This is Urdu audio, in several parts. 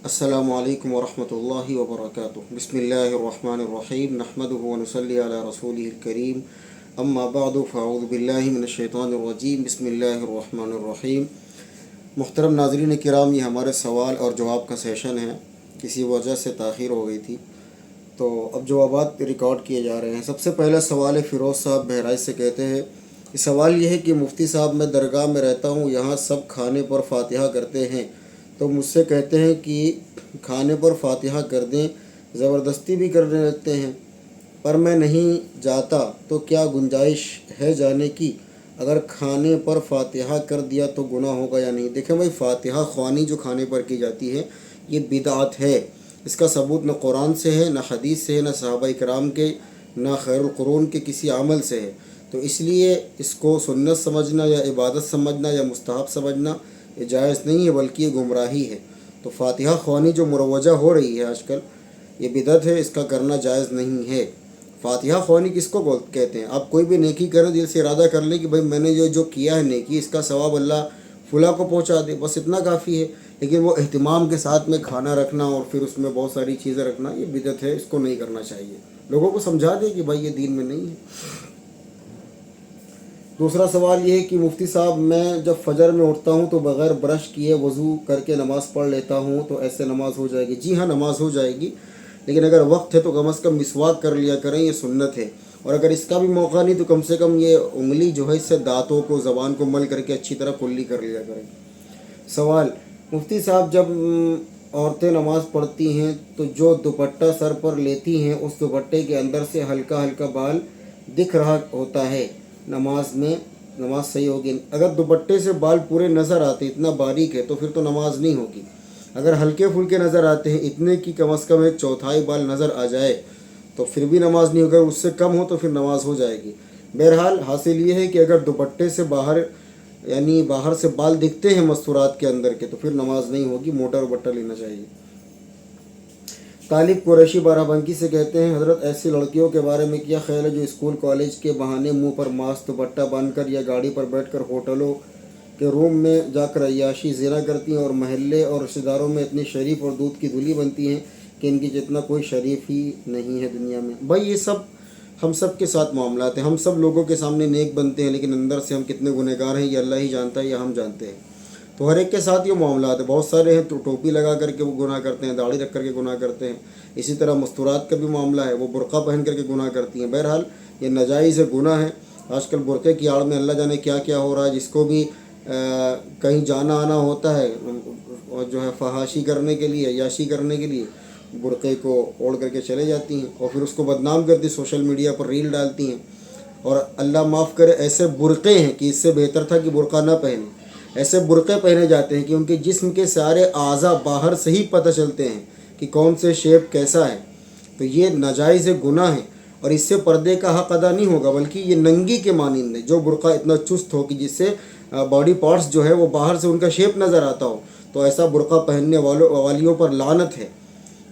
السلام علیکم ورحمۃ اللہ وبرکاتہ بسم اللہ الرحمن الرحیم نحمده ونصلی علی رسوله الکریم اما بعد فاعوذ باللہ من الشیطان الرجیم بسم اللہ الرحمن الرحیم۔ محترم ناظرین کرام، یہ ہمارے سوال اور جواب کا سیشن ہے۔ کسی وجہ سے تاخیر ہو گئی تھی تو اب جوابات ریکارڈ کیے جا رہے ہیں۔ سب سے پہلا سوال ہے فیروز صاحب بہرائچ سے، کہتے ہیں یہ سوال یہ ہے کہ مفتی صاحب میں درگاہ میں رہتا ہوں، یہاں سب کھانے پر فاتحہ کرتے ہیں تو مجھ سے کہتے ہیں کہ کھانے پر فاتحہ کر دیں، زبردستی بھی کرنے لگتے ہیں، پر میں نہیں جاتا تو کیا گنجائش ہے جانے کی؟ اگر کھانے پر فاتحہ کر دیا تو گناہ ہوگا یا نہیں؟ دیکھیں بھائی، فاتحہ خوانی جو کھانے پر کی جاتی ہے یہ بدعت ہے۔ اس کا ثبوت نہ قرآن سے ہے، نہ حدیث سے ہے، نہ صحابہ کرام کے، نہ خیر القرون کے کسی عمل سے ہے۔ تو اس لیے اس کو سنت سمجھنا یا عبادت سمجھنا یا مستحب سمجھنا یہ جائز نہیں ہے، بلکہ یہ گمراہی ہے۔ تو فاتحہ خوانی جو مروجہ ہو رہی ہے آج کل، یہ بدعت ہے، اس کا کرنا جائز نہیں ہے۔ فاتحہ خوانی کس کو کہتے ہیں؟ آپ کوئی بھی نیکی کریں، دل سے ارادہ کر لیں کہ بھائی میں نے جو کیا ہے نیکی، اس کا ثواب اللہ فلاں کو پہنچا دے، بس اتنا کافی ہے۔ لیکن وہ اہتمام کے ساتھ میں کھانا رکھنا اور پھر اس میں بہت ساری چیزیں رکھنا، یہ بدعت ہے، اس کو نہیں کرنا چاہیے۔ لوگوں کو سمجھا دیں کہ بھائی یہ دین میں نہیں ہے۔ دوسرا سوال یہ ہے کہ مفتی صاحب میں جب فجر میں اٹھتا ہوں تو بغیر برش کیے وضو کر کے نماز پڑھ لیتا ہوں، تو ایسے نماز ہو جائے گی؟ جی ہاں، نماز ہو جائے گی، لیکن اگر وقت ہے تو کم از کم مسواک کر لیا کریں، یہ سنت ہے۔ اور اگر اس کا بھی موقع نہیں تو کم سے کم یہ انگلی جو ہے اس سے دانتوں کو، زبان کو مل کر کے اچھی طرح کلی کر لیا کریں۔ سوال: مفتی صاحب جب عورتیں نماز پڑھتی ہیں تو جو دوپٹہ سر پر لیتی ہیں اس دوپٹے کے اندر سے ہلکا ہلکا بال دکھ رہا ہوتا ہے، نماز صحیح ہوگی؟ اگر دوپٹے سے بال پورے نظر آتے، اتنا باریک ہے، تو پھر تو نماز نہیں ہوگی۔ اگر ہلکے پھلکے نظر آتے ہیں، اتنے کی کم از کم ایک چوتھائی بال نظر آ جائے تو پھر بھی نماز نہیں ہوگی، اگر اس سے کم ہو تو پھر نماز ہو جائے گی۔ بہرحال حاصل یہ ہے کہ اگر دوپٹے سے باہر سے بال دکھتے ہیں مستورات کے اندر کے، تو پھر نماز نہیں ہوگی، موٹا دوپٹہ لینا چاہیے۔ طالب قریشی بارہ بنکی سے کہتے ہیں حضرت ایسی لڑکیوں کے بارے میں کیا خیال ہے جو اسکول کالج کے بہانے منہ پر ماسک دوپٹہ باندھ کر یا گاڑی پر بیٹھ کر ہوٹلوں کے روم میں جا کر عیاشی زنا کرتی ہیں اور محلے اور رشتہ داروں میں اتنی شریف اور دودھ کی دھلی بنتی ہیں کہ ان کی جتنا کوئی شریف ہی نہیں ہے دنیا میں؟ بھائی یہ سب ہم سب کے ساتھ معاملات ہیں، ہم سب لوگوں کے سامنے نیک بنتے ہیں، لیکن اندر سے ہم کتنے گنہگار ہیں یہ اللہ ہی جانتا ہے یا ہم جانتے ہیں۔ تو ہر ایک کے ساتھ یہ معاملات ہیں، بہت سارے ہیں تو ٹوپی لگا کر کے وہ گناہ کرتے ہیں، داڑھی رکھ کر کے گناہ کرتے ہیں۔ اسی طرح مستورات کا بھی معاملہ ہے، وہ برقع پہن کر کے گناہ کرتی ہیں۔ بہرحال یہ ناجائز گناہ ہے۔ آج کل برقعے کی آڑ میں اللہ جانے کیا کیا ہو رہا ہے، جس کو بھی کہیں جانا آنا ہوتا ہے اور جو ہے فحاشی کرنے کے لیے، عیاشی کرنے کے لیے برقعے کو اوڑھ کر کے چلے جاتی ہیں اور پھر اس کو بدنام کرتی، سوشل میڈیا پر ریل ڈالتی ہیں۔ اور اللہ معاف کرے، ایسے برقعے ہیں کہ اس سے بہتر تھا کہ برقع نہ پہنے۔ ایسے برقعے پہنے جاتے ہیں کہ ان کے جسم کے سارے اعضاء باہر سے ہی پتہ چلتے ہیں کہ کون سے شیپ کیسا ہے۔ تو یہ ناجائز گناہ ہے اور اس سے پردے کا حق ادا نہیں ہوگا، بلکہ یہ ننگی کے مانند ہے۔ جو برقع اتنا چست ہو کہ جس سے باڈی پارٹس جو ہے وہ باہر سے ان کا شیپ نظر آتا ہو، تو ایسا برقع پہننے والیوں پر لعنت ہے۔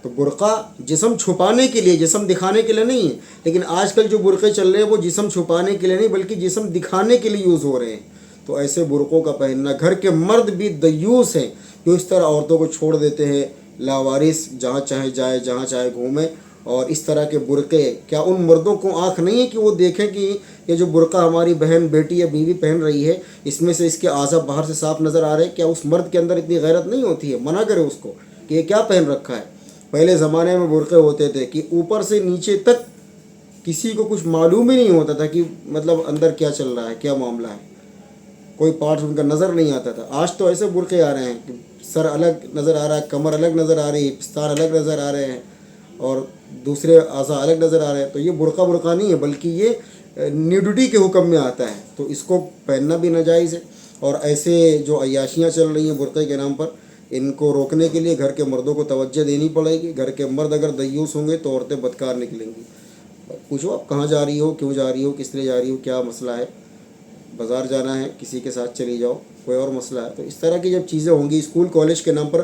تو برقع جسم چھپانے کے لیے، جسم دکھانے کے لیے نہیں ہے، لیکن آج کل جو برقعے چل رہے ہیں وہ جسم چھپانے کے لیے نہیں بلکہ جسم دکھانے کے لیے یوز ہو رہے ہیں۔ تو ایسے برقعوں کا پہننا، گھر کے مرد بھی دیوس ہیں جو اس طرح عورتوں کو چھوڑ دیتے ہیں لاوارث، جہاں چاہے جائے، جہاں چاہے گھومے، اور اس طرح کے برقعے، کیا ان مردوں کو آنکھ نہیں ہے کہ وہ دیکھیں کہ یہ جو برقع ہماری بہن، بیٹی یا بیوی پہن رہی ہے، اس میں سے اس کے اعضاء باہر سے صاف نظر آ رہے ہیں؟ کیا اس مرد کے اندر اتنی غیرت نہیں ہوتی ہے؟ منع کرے اس کو کہ یہ کیا پہن رکھا ہے۔ پہلے زمانے میں برقعے ہوتے تھے کہ اوپر سے نیچے تک کسی کو کچھ معلوم ہی نہیں ہوتا تھا کہ مطلب اندر کیا چل رہا ہے، کیا معاملہ ہے، کوئی پارٹس ان کا نظر نہیں آتا تھا۔ آج تو ایسے برقعے آ رہے ہیں کہ سر الگ نظر آ رہا ہے، کمر الگ نظر آ رہی ہے، پستان الگ نظر آ رہے ہیں اور دوسرے اعضاء الگ نظر آ رہے ہیں۔ تو یہ برقع نہیں ہے بلکہ یہ نیوڈٹی کے حکم میں آتا ہے، تو اس کو پہننا بھی ناجائز ہے۔ اور ایسے جو عیاشیاں چل رہی ہیں برقعے کے نام پر، ان کو روکنے کے لیے گھر کے مردوں کو توجہ دینی پڑے گی۔ گھر کے مرد اگر دیوس ہوں گے تو عورتیں بدکار نکلیں گی۔ پوچھو آپ کہاں جا رہی ہو، کیوں جا رہی ہو، کس لیے جا رہی ہو، کیا مسئلہ ہے؟ بازار جانا ہے، کسی کے ساتھ چلی جاؤ، کوئی اور مسئلہ ہے؟ تو اس طرح کی جب چیزیں ہوں گی، اسکول کالج کے نام پر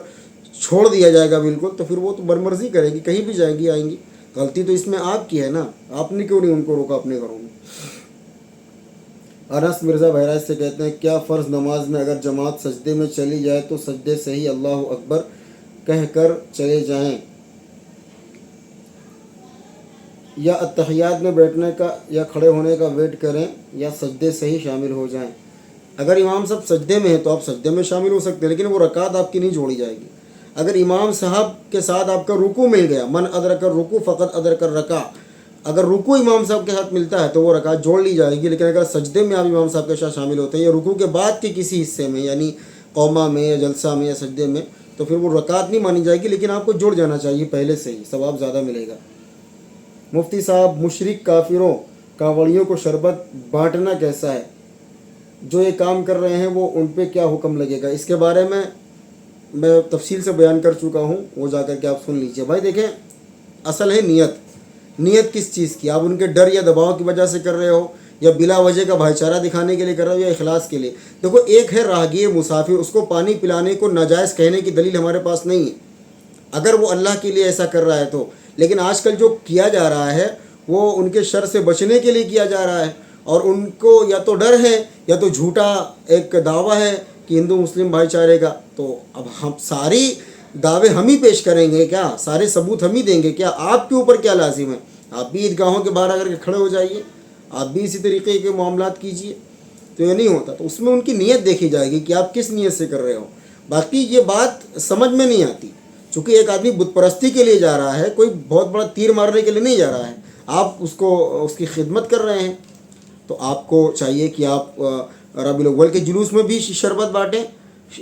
چھوڑ دیا جائے گا بالکل، تو پھر وہ تو برمرضی کرے گی، کہیں بھی جائیں گی آئیں گی۔ غلطی تو اس میں آپ کی ہے نا، آپ نے کیوں نہیں ان کو روکا اپنے گھروں میں؟ انس مرزا بہرائچ سے کہتے ہیں کیا فرض نماز میں اگر جماعت سجدے میں چلی جائے تو سجدے سے ہی اللہ اکبر کہہ کر چلے جائیں، یا اتحیات میں بیٹھنے کا یا کھڑے ہونے کا ویٹ کریں، یا سجدے سے ہی شامل ہو جائیں۔ اگر امام صاحب سجدے میں ہیں تو آپ سجدے میں شامل ہو سکتے ہیں، لیکن وہ رکعت آپ کی نہیں جوڑی جائے گی۔ اگر امام صاحب کے ساتھ آپ کا رکوع مل گیا، من ادرک الرکوع فقط ادرک الرکع، اگر رکوع امام صاحب کے ساتھ ملتا ہے تو وہ رکعت جوڑ لی جائے گی۔ لیکن اگر سجدے میں آپ امام صاحب کے ساتھ شامل ہوتے ہیں یا رکوع کے بعد کے کسی حصے میں، یعنی قومہ میں یا جلسہ میں یا سجدے میں، تو پھر وہ رکعت نہیں مانی جائے گی، لیکن آپ کو جڑ جانا چاہیے پہلے سے ہی، ثواب زیادہ ملے گا۔ مفتی صاحب، مشرک کافروں کانوڑیوں کو شربت بانٹنا کیسا ہے؟ جو یہ کام کر رہے ہیں وہ ان پہ کیا حکم لگے گا؟ اس کے بارے میں تفصیل سے بیان کر چکا ہوں، وہ جا کر کے آپ سن لیجئے۔ بھائی دیکھیں، اصل ہے نیت کس چیز کی؟ آپ ان کے ڈر یا دباؤ کی وجہ سے کر رہے ہو، یا بلا وجہ کا بھائی چارہ دکھانے کے لیے کر رہے ہو، یا اخلاص کے لیے؟ دیکھو، ایک ہے راہگیر مسافر، اس کو پانی پلانے کو ناجائز کہنے کی دلیل ہمارے پاس نہیں ہے، اگر وہ اللہ کے لیے ایسا کر رہا ہے تو۔ لیکن آج کل جو کیا جا رہا ہے وہ ان کے شر سے بچنے کے لیے کیا جا رہا ہے، اور ان کو یا تو ڈر ہے یا تو جھوٹا ایک دعویٰ ہے کہ ہندو مسلم بھائی چارے کا۔ تو اب ہم ساری دعوے ہم ہی پیش کریں گے کیا؟ سارے ثبوت ہم ہی دیں گے کیا؟ آپ کے اوپر کیا لازم ہے؟ آپ بھی عیدگاہوں کے باہر اگر کھڑے ہو جائیے، آپ بھی اسی طریقے کے معاملات کیجیے، تو یہ نہیں ہوتا۔ تو اس میں ان کی نیت دیکھی جائے گی کہ آپ کس نیت سے کر رہے ہو۔ باقی یہ بات سمجھ میں نہیں آتی، چونکہ ایک آدمی بت پرستی کے لیے جا رہا ہے، کوئی بہت بڑا تیر مارنے کے لیے نہیں جا رہا ہے، آپ اس کی خدمت کر رہے ہیں، تو آپ کو چاہیے کہ آپ ربیع الاول کے جلوس میں بھی شربت بانٹیں،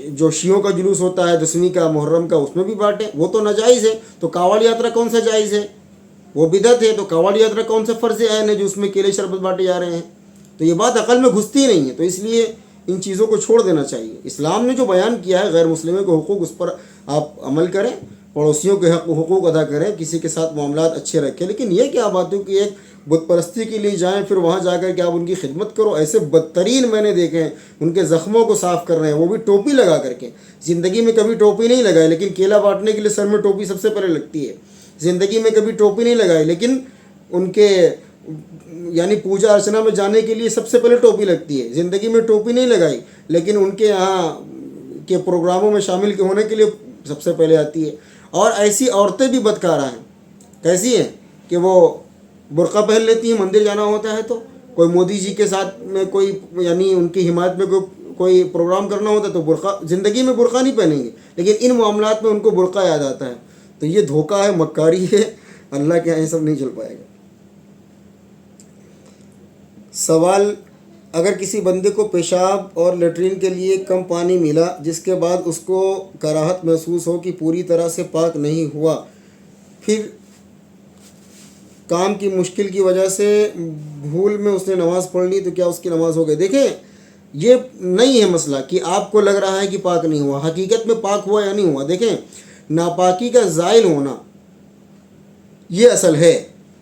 جو شیعوں کا جلوس ہوتا ہے 10ویں کا محرم کا، اس میں بھی بانٹیں۔ وہ تو ناجائز ہے، تو کاوڑ یاترا کون سا جائز ہے؟ وہ بدعت ہے، تو کاوڑ یاترا کون سا فرض عین ہے جو اس میں کیلے شربت بانٹے جا رہے ہیں؟ تو یہ بات عقل میں گھستی نہیں ہے، تو اس لیے ان چیزوں کو چھوڑ دینا چاہیے۔ اسلام نے جو بیان کیا ہے غیر مسلموں کے حقوق، اس پر آپ عمل کریں، پڑوسیوں کے حقوق ادا کریں، کسی کے ساتھ معاملات اچھے رکھیں۔ لیکن یہ کیا بات ہے کہ ایک بت پرستی کے لیے جائیں، پھر وہاں جا کر کے آپ ان کی خدمت کرو؟ ایسے بدترین میں نے دیکھے ہیں، ان کے زخموں کو صاف کر رہے ہیں، وہ بھی ٹوپی لگا کر کے۔ زندگی میں کبھی ٹوپی نہیں لگائی، لیکن کیلا بانٹنے کے لیے سر میں ٹوپی سب سے پہلے لگتی ہے۔ زندگی میں کبھی ٹوپی نہیں لگائی، لیکن ان کے یعنی پوجا ارچنا میں جانے کے لیے سب سے پہلے ٹوپی لگتی ہے۔ زندگی میں ٹوپی نہیں لگائی، لیکن ان کے یہاں کے پروگراموں میں شامل ہونے کے لیے سب سے پہلے آتی ہے۔ اور ایسی عورتیں بھی بدکارہ ہیں، کیسی ہیں کہ وہ برقع پہن لیتی ہیں، مندر جانا ہوتا ہے تو کوئی مودی جی کے ساتھ میں کوئی یعنی ان کی حمایت میں کوئی پروگرام کرنا ہوتا ہے تو برقع، زندگی میں برقع نہیں پہنیں گے، لیکن ان معاملات میں ان کو برقع یاد آتا ہے۔ تو یہ دھوکہ ہے، مکاری ہے، اللہ کے یہاں یہ سب نہیں چل پائے گا۔ سوال، اگر کسی بندے کو پیشاب اور لیٹرین کے لیے کم پانی ملا، جس کے بعد اس کو کراہت محسوس ہو کہ پوری طرح سے پاک نہیں ہوا، پھر کام کی مشکل کی وجہ سے بھول میں اس نے نماز پڑھ لی، تو کیا اس کی نماز ہو گئی؟ دیکھیں، یہ نہیں ہے مسئلہ کہ آپ کو لگ رہا ہے کہ پاک نہیں ہوا، حقیقت میں پاک ہوا یا نہیں ہوا۔ دیکھیں، ناپاکی کا زائل ہونا یہ اصل ہے۔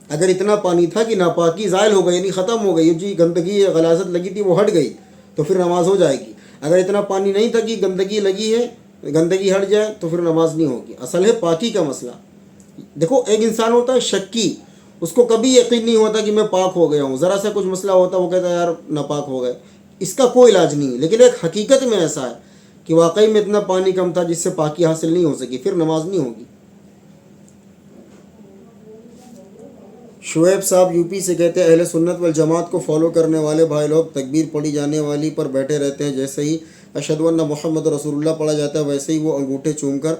اگر اتنا پانی تھا کہ ناپاکی زائل ہو گئی، یعنی ختم ہو گئی، جی گندگی غلاظت لگی تھی وہ ہٹ گئی، تو پھر نماز ہو جائے گی۔ اگر اتنا پانی نہیں تھا کہ گندگی لگی ہے، گندگی ہٹ جائے، تو پھر نماز نہیں ہوگی۔ اصل ہے پاکی کا مسئلہ۔ دیکھو، ایک انسان ہوتا ہے شکی، اس کو کبھی یقین نہیں ہوتا کہ میں پاک ہو گیا ہوں، ذرا سا کچھ مسئلہ ہوتا وہ کہتا ہے یار ناپاک ہو گئے، اس کا کوئی علاج نہیں ہے۔ لیکن ایک حقیقت میں ایسا ہے کہ واقعی میں اتنا پانی کم تھا جس سے پاکی حاصل نہیں ہو سکی، پھر نماز نہیں ہوگی۔ شعیب صاحب یو پی سے کہتے ہیں، اہل سنت والجماعت کو فالو کرنے والے بھائی لوگ تکبیر پڑھی جانے والی پر بیٹھے رہتے ہیں، جیسے ہی اشہد ان محمد رسول اللہ پڑھا جاتا ہے ویسے ہی وہ انگوٹھے چوم کر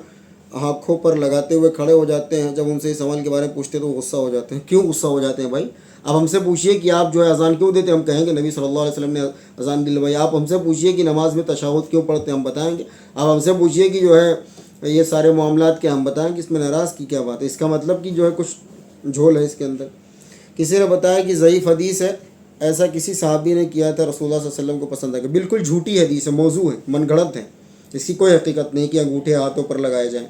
آنکھوں پر لگاتے ہوئے کھڑے ہو جاتے ہیں۔ جب ان سے اس سوال کے بارے میں پوچھتے تو وہ غصہ ہو جاتے ہیں۔ کیوں غصہ ہو جاتے ہیں بھائی؟ اب ہم سے پوچھیے کہ آپ جو ہے اذان کیوں دیتے ہیں، ہم کہیں گے نبی صلی اللہ علیہ وسلم نے اذان دلوائی۔ آپ ہم سے پوچھیے کہ نماز میں تشہد کیوں پڑھتے ہیں، ہم بتائیں گے۔ اب ہم سے پوچھیے کہ جو ہے یہ سارے معاملات کیا، ہم بتائیں کہ اس میں ناراض کی کیا بات ہے۔ اس کا مطلب کہ جو ہے کچھ جھول ہے اس کے اندر۔ کسی نے بتایا کہ ضعیف حدیث ہے، ایسا کسی صحابی نے کیا تھا، رسول اللہ صلی اللہ علیہ وسلم کو پسند ہے کہ بالکل جھوٹی حدیث ہے، موضوع ہے، من گھڑت ہے، اس کی کوئی حقیقت نہیں کہ انگوٹھے ہاتھوں پر لگائے جائیں۔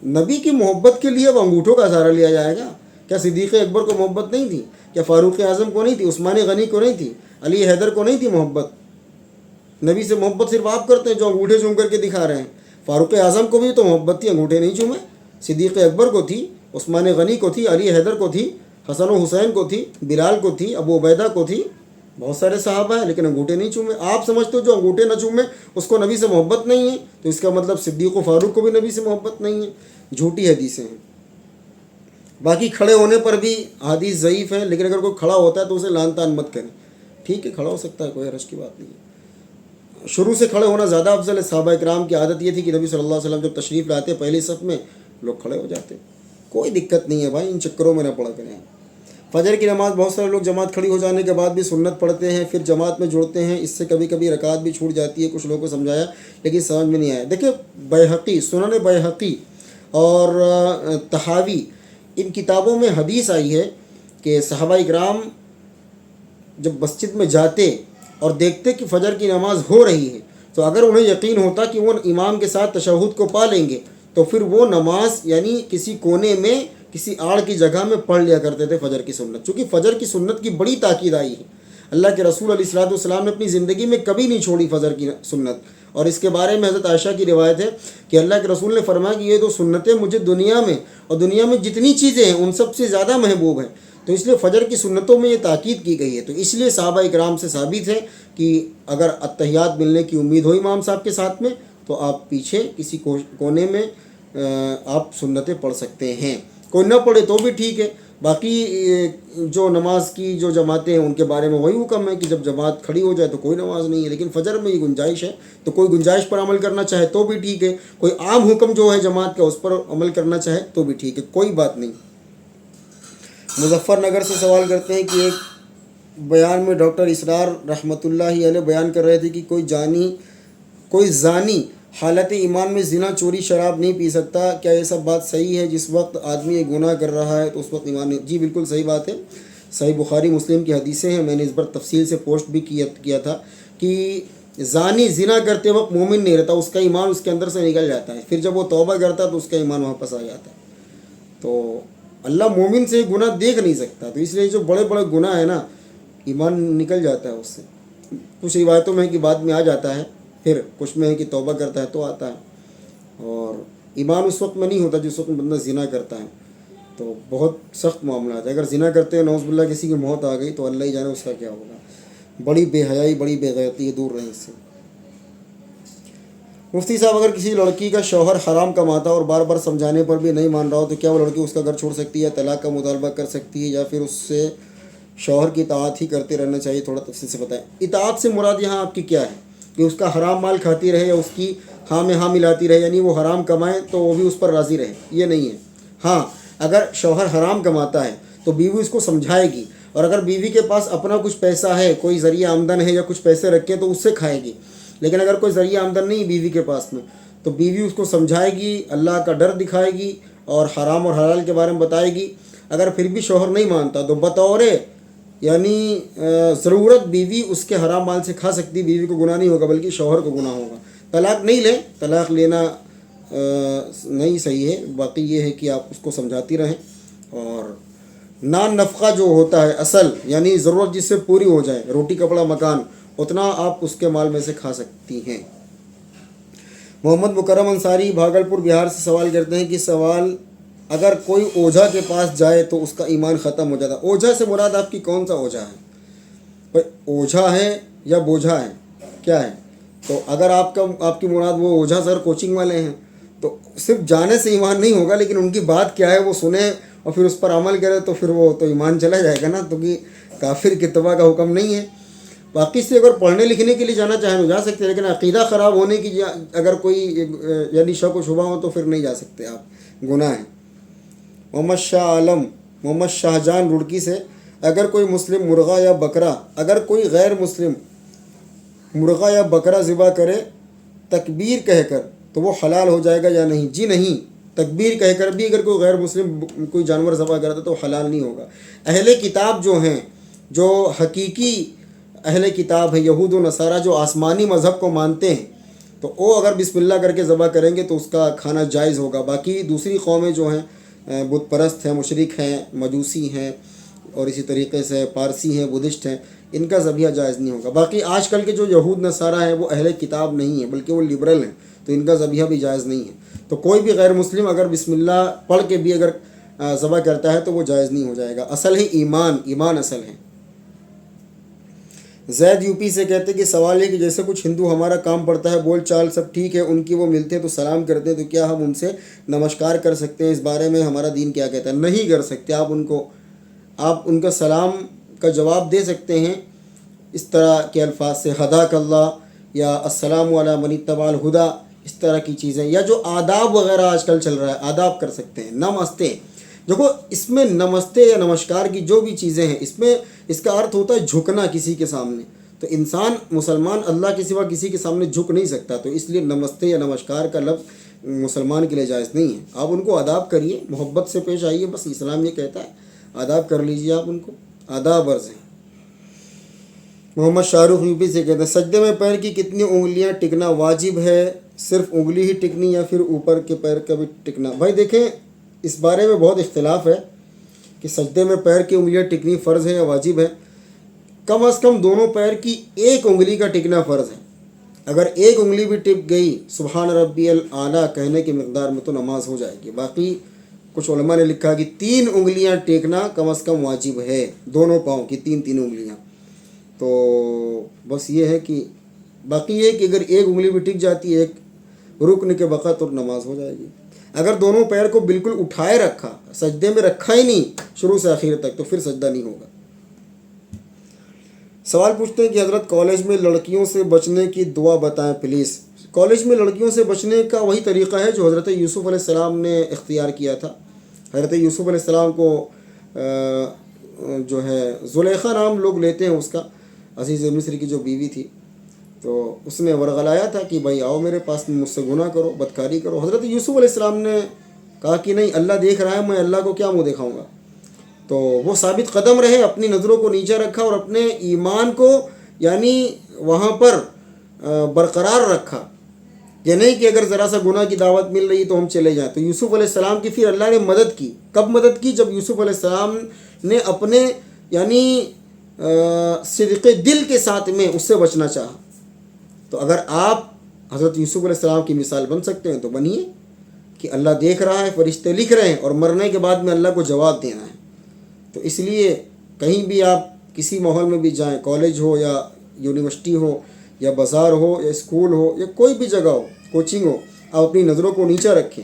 نبی کی محبت کے لیے اب انگوٹھوں کا سہارا لیا جائے گا؟ کیا صدیق اکبر کو محبت نہیں تھی؟ کیا فاروق اعظم کو نہیں تھی؟ عثمان غنی کو نہیں تھی؟ علی حیدر کو نہیں تھی محبت؟ نبی سے محبت صرف آپ کرتے ہیں جو انگوٹھے چوم کر کے دکھا رہے ہیں۔ فاروق اعظم کو بھی تو محبت تھی، انگوٹھے نہیں چومے۔ صدیق اکبر کو تھی، عثمان غنی کو تھی، علی حیدر کو تھی، حسن و حسین کو تھی، بلال کو تھی، ابو عبیدہ کو تھی، بہت سارے صحابہ ہیں لیکن انگوٹھے نہیں چومے. آپ سمجھتے ہو جو انگوٹھے نہ چومے اس کو نبی سے محبت نہیں ہے, تو اس کا مطلب صدیق و فاروق کو بھی نبی سے محبت نہیں ہے. جھوٹی حدیثیں ہیں. باقی کھڑے ہونے پر بھی حدیث ضعیف ہے, لیکن اگر کوئی کھڑا ہوتا ہے تو اسے لعن طعن مت کریں. ٹھیک ہے, کھڑا ہو سکتا ہے, کوئی حرج کی بات نہیں ہے. شروع سے کھڑے ہونا زیادہ افضل ہے. صحابہ کرام کی عادت یہ تھی کہ نبی صلی اللہ علیہ وسلم جب تشریف لاتے پہلی صف میں لوگ کھڑے ہو جاتے. کوئی دقت نہیں ہے بھائی, ان چکروں میں نہ پڑا کریں. فجر کی نماز بہت سارے لوگ جماعت کھڑی ہو جانے کے بعد بھی سنت پڑھتے ہیں, پھر جماعت میں جڑتے ہیں. اس سے کبھی کبھی رکعت بھی چھوٹ جاتی ہے. کچھ لوگوں کو سمجھایا لیکن سمجھ میں نہیں آیا. دیکھیں, بیہقی, سنن بیہقی اور طحاوی, ان کتابوں میں حدیث آئی ہے کہ صحابہ کرام جب مسجد میں جاتے اور دیکھتے کہ فجر کی نماز ہو رہی ہے تو اگر انہیں یقین ہوتا کہ وہ امام کے ساتھ تشہد کو پا لیں گے تو پھر وہ نماز یعنی کسی کونے میں کسی آڑ کی جگہ میں پڑھ لیا کرتے تھے فجر کی سنت. چونکہ فجر کی سنت کی بڑی تاکید آئی ہے. اللہ کے رسول علیہ الصلوۃ والسلام نے اپنی زندگی میں کبھی نہیں چھوڑی فجر کی سنت. اور اس کے بارے میں حضرت عائشہ کی روایت ہے کہ اللہ کے رسول نے فرمایا کہ یہ دو سنتیں مجھے دنیا میں اور دنیا میں جتنی چیزیں ہیں ان سب سے زیادہ محبوب ہیں. تو اس لیے فجر کی سنتوں میں یہ تاکید کی گئی ہے. تو اس لیے صحابہ اکرام سے ثابت ہے کہ اگر اتحیات ملنے کی امید ہو امام صاحب کے ساتھ میں تو آپ پیچھے کسی کونے میں آپ سنتیں پڑھ سکتے ہیں. کوئی نہ پڑھے تو بھی ٹھیک ہے. باقی جو نماز کی جو جماعتیں ہیں ان کے بارے میں وہی حکم ہے کہ جب جماعت کھڑی ہو جائے تو کوئی نماز نہیں ہے. لیکن فجر میں یہ گنجائش ہے, تو کوئی گنجائش پر عمل کرنا چاہے تو بھی ٹھیک ہے. کوئی عام حکم جو ہے جماعت کا اس پر عمل کرنا چاہے تو بھی ٹھیک ہے, کوئی بات نہیں. مظفر نگر سے سوال کرتے ہیں کہ ایک بیان میں ڈاکٹر اسرار رحمۃ اللہ علیہ بیان کر رہے تھے کہ کوئی زانی حالت ایمان میں زنا, چوری, شراب نہیں پی سکتا. کیا یہ سب بات صحیح ہے؟ جس وقت آدمی ایک گناہ کر رہا ہے تو اس وقت ایمان نہیں. جی بالکل صحیح بات ہے. صحیح بخاری مسلم کی حدیثیں ہیں, میں نے اس پر تفصیل سے پوسٹ بھی کیا تھا کہ زانی زنا کرتے وقت مومن نہیں رہتا, اس کا ایمان اس کے اندر سے نکل جاتا ہے. پھر جب وہ توبہ کرتا ہے تو اس کا ایمان واپس آ جاتا ہے. تو اللہ مومن سے گناہ دیکھ نہیں سکتا, تو اس لیے جو بڑے بڑے گناہ ہیں نا ایمان نکل جاتا ہے اس سے. کچھ روایتوں میں ہے کہ بعد میں آ جاتا ہے, پھر کچھ میں ہے کہ توبہ کرتا ہے تو آتا ہے. اور ایمان اس وقت میں نہیں ہوتا جس وقت بندہ زنا کرتا ہے. تو بہت سخت معاملات ہے. اگر زنا کرتے ہیں نعوذ باللہ کسی کی موت آ گئی تو اللہ ہی جانے اس کا کیا ہوگا. بڑی بے حیائی, بڑی بے غیرتی ہے, دور رہیں اس سے. مفتی صاحب, اگر کسی لڑکی کا شوہر حرام کماتا اور بار بار سمجھانے پر بھی نہیں مان رہا ہو تو کیا وہ لڑکی اس کا گھر چھوڑ سکتی ہے, طلاق کا مطالبہ کر سکتی ہے, یا پھر اس سے شوہر کی اطاعت ہی کرتے رہنا چاہیے؟ تھوڑا تفصیل سے بتائیں. اطاعت سے مراد یہاں آپ کی کیا ہے کہ اس کا حرام مال کھاتی رہے یا اس کی ہاں میں ہاں ملاتی رہے, یعنی وہ حرام کمائے تو وہ بھی اس پر راضی رہے, یہ نہیں ہے. ہاں, اگر شوہر حرام کماتا ہے تو بیوی اس کو سمجھائے گی, اور اگر بیوی کے پاس اپنا کچھ پیسہ ہے, کوئی ذریعہ آمدن ہے یا کچھ پیسے رکھے تو اس سے کھائے گی. لیکن اگر کوئی ذریعہ آمدن نہیں بیوی کے پاس میں تو بیوی اس کو سمجھائے گی, اللہ کا ڈر دکھائے گی اور حرام اور حلال کے بارے میں بتائے گی. اگر پھر بھی شوہر نہیں مانتا تو بطور یعنی ضرورت بیوی اس کے حرام مال سے کھا سکتی. بیوی کو گناہ نہیں ہوگا بلکہ شوہر کو گناہ ہوگا. طلاق نہیں لیں, طلاق لینا نہیں صحیح ہے. باقی یہ ہے کہ آپ اس کو سمجھاتی رہیں, اور نان نفقہ جو ہوتا ہے اصل یعنی ضرورت جس سے پوری ہو جائے, روٹی کپڑا مکان, اتنا آپ اس کے مال میں سے کھا سکتی ہیں. محمد مکرم انصاری بھاگل پور بہار سے سوال کرتے ہیں کہ اگر کوئی اوجھا کے پاس جائے تو اس کا ایمان ختم ہو جاتا. اوجھا سے مراد آپ کی کون سا اوجھا ہے؟ بھائی اوجھا ہے یا بوجھا ہے, کیا ہے؟ تو اگر آپ کی مراد وہ اوجھا سر کوچنگ والے ہیں تو صرف جانے سے ایمان نہیں ہوگا, لیکن ان کی بات کیا ہے وہ سنیں اور پھر اس پر عمل کرے تو پھر وہ تو ایمان چلا جائے گا نا. تو کہ کافر کی اتباع کا حکم نہیں ہے. باقی سے اگر پڑھنے لکھنے کے لیے جانا چاہیں تو جا سکتے ہیں, لیکن عقیدہ خراب ہونے کی اگر کوئی یعنی شک و شبہ ہو تو پھر نہیں جا سکتے آپ, گناہ ہے. محمد شاہ جان رڑکی سے, اگر کوئی مسلم مرغا یا بکرا اگر کوئی غیر مسلم مرغا یا بکرا ذبح کرے تکبیر کہہ کر تو وہ حلال ہو جائے گا یا نہیں؟ جی نہیں, تکبیر کہہ کر بھی اگر کوئی غیر مسلم کوئی جانور ذبح کرتا تو حلال نہیں ہوگا. اہل کتاب جو ہیں, جو حقیقی اہل کتاب ہیں, یہود و نصارہ جو آسمانی مذہب کو مانتے ہیں, تو وہ اگر بسم اللہ کر کے ذبح کریں گے تو اس کا کھانا جائز ہوگا. باقی دوسری قومیں جو ہیں بت پرست ہیں, مشرک ہیں, مجوسی ہیں, اور اسی طریقے سے پارسی ہیں, بدھسٹ ہیں, ان کا ذبیحہ جائز نہیں ہوگا. باقی آج کل کے جو یہود نصارہ ہیں وہ اہل کتاب نہیں ہیں بلکہ وہ لبرل ہیں, تو ان کا ذبیحہ بھی جائز نہیں ہے. تو کوئی بھی غیر مسلم اگر بسم اللہ پڑھ کے بھی اگر ذبح کرتا ہے تو وہ جائز نہیں ہو جائے گا. اصل ہے ایمان اصل ہے. زید یو پی سے کہتے ہیں کہ سوال ہے کہ جیسے کچھ ہندو ہمارا کام پڑتا ہے، بول چال سب ٹھیک ہے، ان کی وہ ملتے ہیں تو سلام کرتے ہیں، تو کیا ہم ان سے نمسکار کر سکتے ہیں؟ اس بارے میں ہمارا دین کیا کہتا ہے؟ نہیں کر سکتے۔ آپ ان کا سلام کا جواب دے سکتے ہیں اس طرح کے الفاظ سے، حداک اللہ یا السلام علی من اتبع الہدی، اس طرح کی چیزیں، یا جو آداب وغیرہ آج کل چل رہا ہے آداب کر سکتے ہیں۔ نمستے، دیکھو اس میں نمستے یا نمسکار کی جو بھی چیزیں ہیں، اس کا ارتھ ہوتا ہے جھکنا کسی کے سامنے، تو انسان مسلمان اللہ کے سوا کسی کے سامنے جھک نہیں سکتا، تو اس لیے نمستے یا نمسکار کا لفظ مسلمان کے لیے جائز نہیں ہے۔ آپ ان کو آداب کریے، محبت سے پیش آئیے، بس اسلام یہ کہتا ہے آداب کر لیجیے، آپ ان کو آداب عرض ہیں۔ محمد شاہ رخ یو پی سے کہتے ہیں سجدے میں پیر کی کتنی انگلیاں ٹکنا واجب ہے؟ صرف انگلی ہی ٹکنی یا پھر اوپر کے پیر کا بھی ٹکنا؟ بھائی دیکھیں، اس بارے میں بہت اختلاف ہے کہ سجدے میں پیر کی انگلیاں ٹکنی فرض ہے یا واجب ہے۔ کم از کم دونوں پیر کی ایک انگلی کا ٹکنا فرض ہے۔ اگر ایک انگلی بھی ٹک گئی سبحان ربی الاعلیٰ کہنے کی مقدار میں تو نماز ہو جائے گی۔ باقی کچھ علماء نے لکھا کہ 3 انگلیاں ٹیکنا کم از کم واجب ہے، دونوں پاؤں کی 3 انگلیاں۔ تو بس یہ ہے کہ باقی یہ کہ اگر ایک انگلی بھی ٹک جاتی ہے ایک رکن کے بقا تو نماز ہو جائے گی۔ اگر دونوں پیر کو بالکل اٹھائے رکھا، سجدے میں رکھا ہی نہیں شروع سے آخر تک، تو پھر سجدہ نہیں ہوگا۔ سوال پوچھتے ہیں کہ حضرت کالج میں لڑکیوں سے بچنے کی دعا بتائیں پلیز۔ کالج میں لڑکیوں سے بچنے کا وہی طریقہ ہے جو حضرت یوسف علیہ السلام نے اختیار کیا تھا۔ حضرت یوسف علیہ السلام کو جو ہے زلیخا نام لوگ لیتے ہیں، اس کا عزیز مصر کی جو بیوی تھی، تو اس نے ورغلایا تھا کہ بھائی آؤ میرے پاس، مجھ سے گناہ کرو، بدکاری کرو۔ حضرت یوسف علیہ السلام نے کہا کہ نہیں، اللہ دیکھ رہا ہے، میں اللہ کو کیا منہ دکھاؤں گا۔ تو وہ ثابت قدم رہے، اپنی نظروں کو نیچے رکھا اور اپنے ایمان کو یعنی وہاں پر برقرار رکھا، یہ نہیں کہ اگر ذرا سا گناہ کی دعوت مل رہی تو ہم چلے جائیں۔ تو یوسف علیہ السلام کی پھر اللہ نے مدد کی۔ کب مدد کی؟ جب یوسف علیہ السلام نے اپنے یعنی صدق دل کے ساتھ میں اس سے بچنا چاہا۔ تو اگر آپ حضرت یوسف علیہ السلام کی مثال بن سکتے ہیں تو بنیے، کہ اللہ دیکھ رہا ہے، فرشتے لکھ رہے ہیں، اور مرنے کے بعد میں اللہ کو جواب دینا ہے۔ تو اس لیے کہیں بھی آپ کسی ماحول میں بھی جائیں، کالج ہو یا یونیورسٹی ہو یا بازار ہو یا اسکول ہو یا کوئی بھی جگہ ہو، کوچنگ ہو، آپ اپنی نظروں کو نیچے رکھیں۔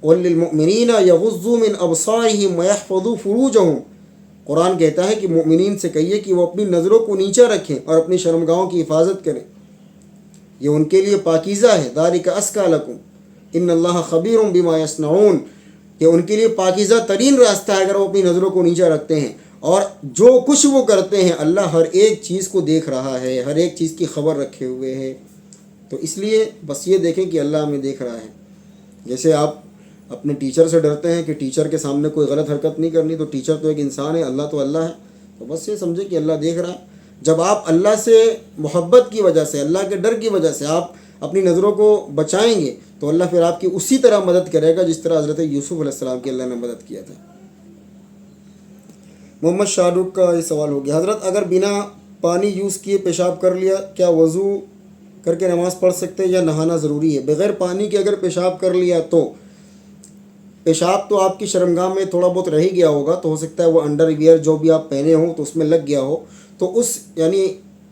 قُل لِّلْمُؤْمِنِينَ يَغُضُّوا مِنْ أَبْصَارِهِمْ وَيَحْفَظُوا فُرُوجَهُمْ، قرآن کہتا ہے کہ مومنین سے کہیے کہ وہ اپنی نظروں کو نیچے رکھیں اور اپنی شرمگاہوں کی حفاظت کریں، یہ ان کے لیے پاکیزہ ہے۔ ذَلِكَ أَزْكَىٰ لَكُمْ إِنَّ اللَّهَ خَبِيرٌ بِمَا يَصْنَعُونَ، یہ ان کے لیے پاکیزہ ترین راستہ ہے اگر وہ اپنی نظروں کو نیچے رکھتے ہیں، اور جو کچھ وہ کرتے ہیں اللہ ہر ایک چیز کو دیکھ رہا ہے، ہر ایک چیز کی خبر رکھے ہوئے ہے۔ تو اس لیے بس یہ دیکھیں کہ اللہ ہمیں دیکھ رہا ہے۔ جیسے آپ اپنے ٹیچر سے ڈرتے ہیں کہ ٹیچر کے سامنے کوئی غلط حرکت نہیں کرنی، تو ٹیچر تو ایک انسان ہے، اللہ تو اللہ ہے، تو بس یہ سمجھے کہ اللہ دیکھ رہا ہے۔ جب آپ اللہ سے محبت کی وجہ سے، اللہ کے ڈر کی وجہ سے آپ اپنی نظروں کو بچائیں گے تو اللہ پھر آپ کی اسی طرح مدد کرے گا جس طرح حضرت یوسف علیہ السلام کی اللہ نے مدد کیا تھا۔ محمد شاہ رخ کا یہ سوال ہو گیا، حضرت اگر بنا پانی یوز کیے پیشاب کر لیا، کیا وضو کر کے نماز پڑھ سکتے ہیں یا نہانا ضروری ہے؟ بغیر پانی کے اگر پیشاب کر لیا تو پیشاب تو آپ کی شرمگاہ میں تھوڑا بہت رہ ہی گیا ہوگا، تو ہو سکتا ہے وہ انڈر ویئر جو بھی آپ پہنے ہوں تو اس میں لگ گیا ہو، تو اس یعنی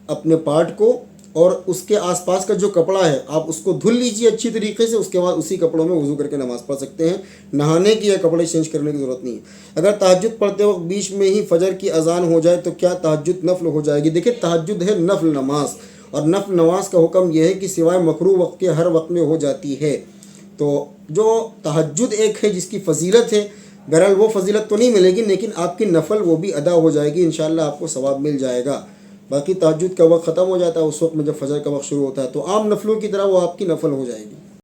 اپنے پارٹ کو اور اس کے آس پاس کا جو کپڑا ہے آپ اس کو دھل لیجیے اچھی طریقے سے، اس کے بعد اسی کپڑوں میں وضو کر کے نماز پڑھ سکتے ہیں، نہانے کی یا کپڑے چینج کرنے کی ضرورت نہیں ہے۔ اگر تہجد پڑھتے وقت بیچ میں ہی فجر کی اذان ہو جائے تو کیا تہجد نفل ہو جائے گی؟ دیکھیں تہجد ہے نفل نماز، اور نفل نماز کا حکم یہ ہے کہ سوائے مکروہ وقت کے ہر وقت میں ہو جاتی ہے۔ تو جو تہجد ایک ہے جس کی فضیلت ہے، بہرحال وہ فضیلت تو نہیں ملے گی لیکن آپ کی نفل وہ بھی ادا ہو جائے گی، انشاءاللہ آپ کو ثواب مل جائے گا۔ باقی تہجد کا وقت ختم ہو جاتا ہے اس وقت میں جب فجر کا وقت شروع ہوتا ہے، تو عام نفلوں کی طرح وہ آپ کی نفل ہو جائے گی۔